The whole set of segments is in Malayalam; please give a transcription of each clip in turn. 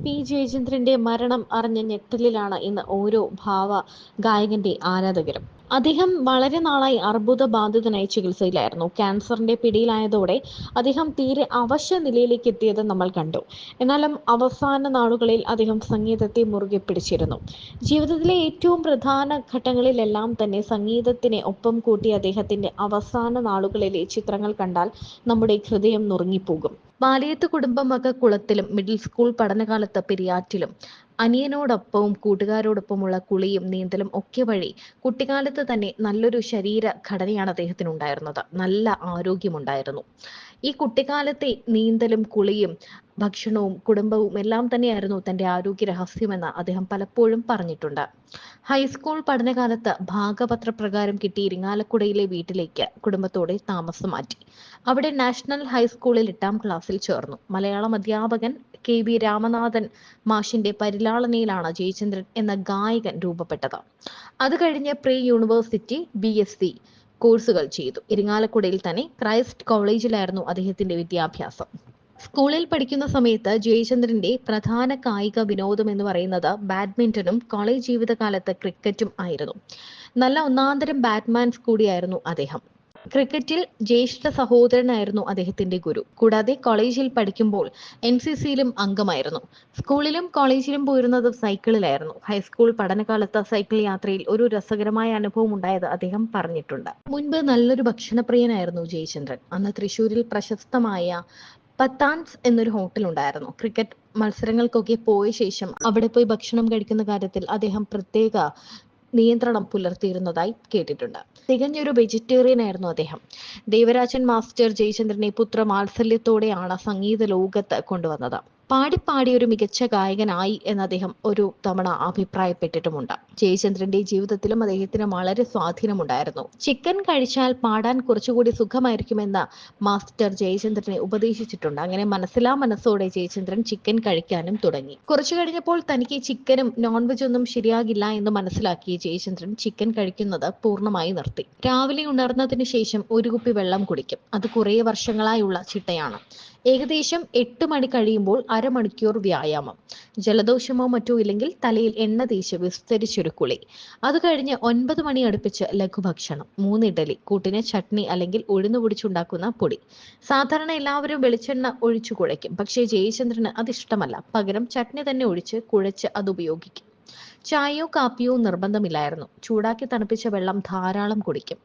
പി ജയചന്ദ്രന്റെ മരണം അറിഞ്ഞ ഞെട്ടലിലാണ് ഇന്ന് ഓരോ ഗായകന്റെ ആരാധകരും. അദ്ദേഹം വളരെ നാളായി അർബുദ ബാധിതനായി ചികിത്സയിലായിരുന്നു. ക്യാൻസറിന്റെ പിടിയിലായതോടെ അദ്ദേഹം തീരെ അവശ്യ നിലയിലേക്ക് എത്തിയത് നമ്മൾ കണ്ടു. എന്നാലും അവസാന നാളുകളിൽ അദ്ദേഹം സംഗീതത്തെ മുറുകെ പിടിച്ചിരുന്നു. ജീവിതത്തിലെ ഏറ്റവും പ്രധാന ഘട്ടങ്ങളിലെല്ലാം തന്നെ സംഗീതത്തിനെ ഒപ്പം കൂട്ടിയ അദ്ദേഹത്തിന്റെ അവസാന നാളുകളിലെ ചിത്രങ്ങൾ കണ്ടാൽ നമ്മുടെ ഹൃദയം നുറുങ്ങിപ്പോകും. പാലിയത്ത് കുടുംബം വക കുളത്തിലും മിഡിൽ സ്കൂൾ പഠനകാലത്ത് പെരിയാറ്റിലും അനിയനോടൊപ്പവും കൂട്ടുകാരോടൊപ്പമുള്ള കുളിയും നീന്തലും ഒക്കെ വഴി കുട്ടിക്കാലത്ത് തന്നെ നല്ലൊരു ശരീര ഘടനയാണ് അദ്ദേഹത്തിനുണ്ടായിരുന്നത്. നല്ല ആരോഗ്യമുണ്ടായിരുന്നു. ഈ കുട്ടിക്കാലത്തെ നീന്തലും കുളിയും ഭക്ഷണവും കുടുംബവും എല്ലാം തന്നെയായിരുന്നു തന്റെ ആരോഗ്യ രഹസ്യമെന്ന് അദ്ദേഹം പലപ്പോഴും പറഞ്ഞിട്ടുണ്ട്. ഹൈസ്കൂൾ പഠനകാലത്ത് ഭാഗപത്രപ്രകാരം കിട്ടിയ ഇരിങ്ങാലക്കുടയിലെ വീട്ടിലേക്ക് കുടുംബത്തോടെ താമസം മാറ്റി. അവിടെ നാഷണൽ ഹൈസ്കൂളിൽ 8ാം ക്ലാസ്സിൽ ചേർന്നു. മലയാളം അധ്യാപകൻ KV രാമനാഥൻ മാഷിന്റെ പരിലാളനയിലാണ് ജയചന്ദ്രൻ എന്ന ഗായകൻ രൂപപ്പെട്ടത്. അത് കഴിഞ്ഞ് പ്രീ യൂണിവേഴ്സിറ്റി BSc കോഴ്സുകൾ ചെയ്തു. ഇരിങ്ങാലക്കുടയിൽ തന്നെ ക്രൈസ്റ്റ് കോളേജിലായിരുന്നു അദ്ദേഹത്തിന്റെ വിദ്യാഭ്യാസം. സ്കൂളിൽ പഠിക്കുന്ന സമയത്ത് ജയചന്ദ്രന്റെ പ്രധാന കായിക വിനോദം എന്ന് പറയുന്നത് ബാഡ്മിന്റണും കോളേജ് ജീവിതകാലത്ത് ക്രിക്കറ്റും ആയിരുന്നു. നല്ല ഒന്നാന്തരം ബാറ്റ്സ്മാൻ കൂടിയായിരുന്നു അദ്ദേഹം. ക്രിക്കറ്റിൽ ജ്യേഷ്ഠ സഹോദരനായിരുന്നു അദ്ദേഹത്തിന്റെ ഗുരു. കൂടാതെ കോളേജിൽ പഠിക്കുമ്പോൾ NCCയിലും അംഗമായിരുന്നു. സ്കൂളിലും കോളേജിലും പോയിരുന്നത് സൈക്കിളിലായിരുന്നു. ഹൈസ്കൂൾ പഠനകാലത്ത് സൈക്കിൾ യാത്രയിൽ ഒരു രസകരമായ അനുഭവം ഉണ്ടായത് അദ്ദേഹം പറഞ്ഞിട്ടുണ്ട്. മുൻപ് നല്ലൊരു ഭക്ഷണപ്രിയനായിരുന്നു ജയചന്ദ്രൻ. അന്ന് തൃശ്ശൂരിൽ പ്രശസ്തമായ പത്താൻസ് എന്നൊരു ഹോട്ടൽ ഉണ്ടായിരുന്നു. ക്രിക്കറ്റ് മത്സരങ്ങൾക്കൊക്കെ പോയ ശേഷം അവിടെ പോയി ഭക്ഷണം കഴിക്കുന്ന കാര്യത്തിൽ അദ്ദേഹം പ്രത്യേക നിയന്ത്രണം പുലർത്തിയിരുന്നതായി കേട്ടിട്ടുണ്ട്. തികഞ്ഞൊരു വെജിറ്റേറിയൻ ആയിരുന്നു അദ്ദേഹം. ദേവരാജൻ മാസ്റ്റർ ജയചന്ദ്രനെ പുത്രവാത്സല്യത്തോടെയാണ് സംഗീത ലോകത്ത് കൊണ്ടുവന്നത്. പാടി ഒരു മികച്ച ഗായകനായി എന്ന് അദ്ദേഹം ഒരു തവണ അഭിപ്രായപ്പെട്ടിട്ടുമുണ്ട്. ജയചന്ദ്രന്റെ ജീവിതത്തിലും അദ്ദേഹത്തിന് വളരെ സ്വാധീനമുണ്ടായിരുന്നു. ചിക്കൻ കഴിച്ചാൽ പാടാൻ കുറച്ചുകൂടി സുഖമായിരിക്കുമെന്ന് മാസ്റ്റർ ജയചന്ദ്രനെ ഉപദേശിച്ചിട്ടുണ്ട്. അങ്ങനെ മനസ്സോടെ ജയചന്ദ്രൻ ചിക്കൻ കഴിക്കാനും തുടങ്ങി. കുറച്ചു കഴിഞ്ഞപ്പോൾ തനിക്ക് ചിക്കനും നോൺവെജ് ഒന്നും ശരിയാകില്ല എന്ന് മനസ്സിലാക്കിയ ജയചന്ദ്രൻ ചിക്കൻ കഴിക്കുന്നത് പൂർണ്ണമായി നിർത്തി. രാവിലെ ഉണർന്നതിന് ശേഷം ഒരു കുപ്പി വെള്ളം കുടിക്കും. അത് കുറേ വർഷങ്ങളായുള്ള ചിട്ടയാണ്. ഏകദേശം 8 മണി കഴിയുമ്പോൾ അരമണിക്കൂർ വ്യായാമം, ജലദോഷമോ മറ്റോ ഇല്ലെങ്കിൽ തലയിൽ എണ്ണ തേച്ച് വിസ്തരിച്ചൊരു കുളി. അത് കഴിഞ്ഞ് 9 മണി അടുപ്പിച്ച് ലഘുഭക്ഷണം, 3 ഇഡലി, കൂട്ടിന് ചട്നി അല്ലെങ്കിൽ ഉഴുന്ന് പൊടിച്ചുണ്ടാക്കുന്ന പൊടി. സാധാരണ എല്ലാവരും വെളിച്ചെണ്ണ ഒഴിച്ചു കുഴയ്ക്കും. പക്ഷേ ജയചന്ദ്രന് അതിഷ്ടമല്ല. പകരം ചട്നി തന്നെ ഒഴിച്ച് കുഴച്ച് അത് ഉപയോഗിക്കും. ചായയോ കാപ്പിയോ നിർബന്ധമില്ലായിരുന്നു. ചൂടാക്കി തണുപ്പിച്ച വെള്ളം ധാരാളം കുടിക്കും.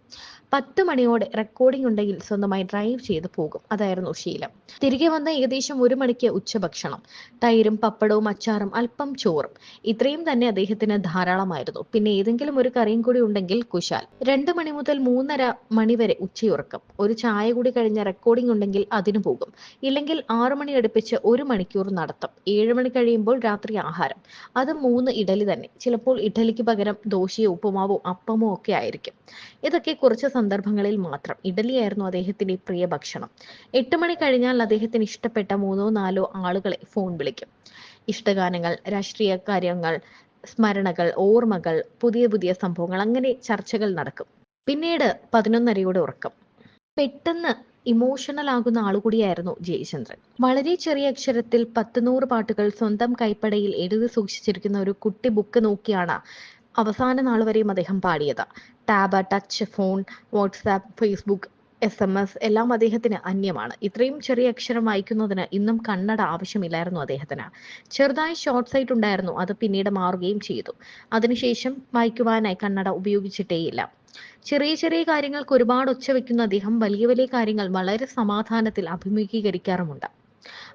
10 മണിയോടെ റെക്കോർഡിംഗ് ഉണ്ടെങ്കിൽ സ്വന്തമായി ഡ്രൈവ് ചെയ്ത് പോകും. അതായിരുന്നു ശീലം. തിരികെ വന്ന് ഏകദേശം 1 മണിക്ക് ഉച്ചഭക്ഷണം, തൈരും പപ്പടവും അച്ചാറും അല്പം ചോറും. ഇത്രയും തന്നെ അദ്ദേഹത്തിന് ധാരാളമായിരുന്നു. പിന്നെ ഏതെങ്കിലും ഒരു കറിയും കൂടി ഉണ്ടെങ്കിൽ കുശാൽ. 2 മണി മുതൽ 3:30 മണി വരെ ഉച്ചയുറക്കം. ഒരു ചായ കൂടി കഴിഞ്ഞ റെക്കോർഡിംഗ് ഉണ്ടെങ്കിൽ അതിനു പോകും. ഇല്ലെങ്കിൽ 6 മണി അടുപ്പിച്ച് 1 മണിക്കൂർ നടത്തം. 7 മണി കഴിയുമ്പോൾ രാത്രി ആഹാരം. അത് 3 ഇഡലി തന്നെ. ചിലപ്പോൾ ഇഡലിക്ക് പകരം ദോശയോ ഉപ്പുമാവോ അപ്പമോ ഒക്കെ ആയിരിക്കും. ഇതൊക്കെ കുറച്ച് സന്ദർഭങ്ങളിൽ മാത്രം. ഇഡലിയായിരുന്നു അദ്ദേഹത്തിന്റെ പ്രിയ ഭക്ഷണം. 8 മണി കഴിഞ്ഞാൽ അദ്ദേഹത്തിന് ഇഷ്ടപ്പെട്ട 3-4 ആളുകളെ ഫോൺ വിളിക്കും. ഇഷ്ടഗാനങ്ങൾ, രാഷ്ട്രീയ കാര്യങ്ങൾ, സ്മരണകൾ, ഓർമ്മകൾ, പുതിയ സംഭവങ്ങൾ, അങ്ങനെ ചർച്ചകൾ നടക്കും. പിന്നീട് 11:30 ഉറക്കം. പെട്ടെന്ന് ഇമോഷണൽ ആകുന്ന ആളുകൂടിയായിരുന്നു ജയചന്ദ്രൻ. വളരെ ചെറിയ അക്ഷരത്തിൽ 10-100 പാട്ടുകൾ സ്വന്തം കൈപ്പടയിൽ എഴുതി സൂക്ഷിച്ചിരിക്കുന്ന ഒരു കുട്ടി ബുക്ക് നോക്കിയാണ് അവസാന നാൾ വരെയും അദ്ദേഹം പാടിയത്. Tab, touch phone, WhatsApp, Facebook, SMS എല്ലാം അദ്ദേഹത്തിന് അന്യമാണ്. ഇത്രയും ചെറിയ അക്ഷരം വായിക്കുന്നതിന് ഇന്നും കണ്ണട ആവശ്യമില്ലായിരുന്നു അദ്ദേഹത്തിന്. ചെറുതായി ഷോർട്ട് സൈറ്റ് ഉണ്ടായിരുന്നു. അത് പിന്നീട് മാറുകയും ചെയ്തു. അതിനുശേഷം വായിക്കുവാനായി കണ്ണട ഉപയോഗിച്ചിട്ടേയില്ല. ചെറിയ കാര്യങ്ങൾക്ക് ഒരുപാട് ഒച്ച വെക്കുന്ന അദ്ദേഹം വലിയ കാര്യങ്ങൾ വളരെ സമാധാനത്തിൽ അഭിമുഖീകരിക്കാറുമുണ്ട്.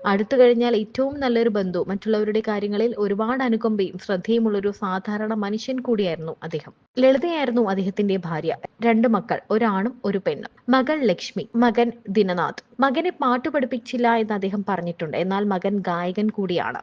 അടുത്തു കഴിഞ്ഞാൽ ഏറ്റവും നല്ലൊരു ബന്ധു, മറ്റുള്ളവരുടെ കാര്യങ്ങളിൽ ഒരുപാട് അനുകമ്പയും ശ്രദ്ധയുമുള്ളൊരു സാധാരണ മനുഷ്യൻ കൂടിയായിരുന്നു അദ്ദേഹം. ലളിതയായിരുന്നു അദ്ദേഹത്തിന്റെ ഭാര്യ. 2 മക്കൾ, ഒരാണും ഒരു പെണ്ണും. മകൾ ലക്ഷ്മി, മകൻ ദിനനാഥ്. മകനെ പാട്ട് പഠിപ്പിച്ചില്ല എന്ന് അദ്ദേഹം പറഞ്ഞിട്ടുണ്ട്. എന്നാൽ മകൻ ഗായകൻ കൂടിയാണ്.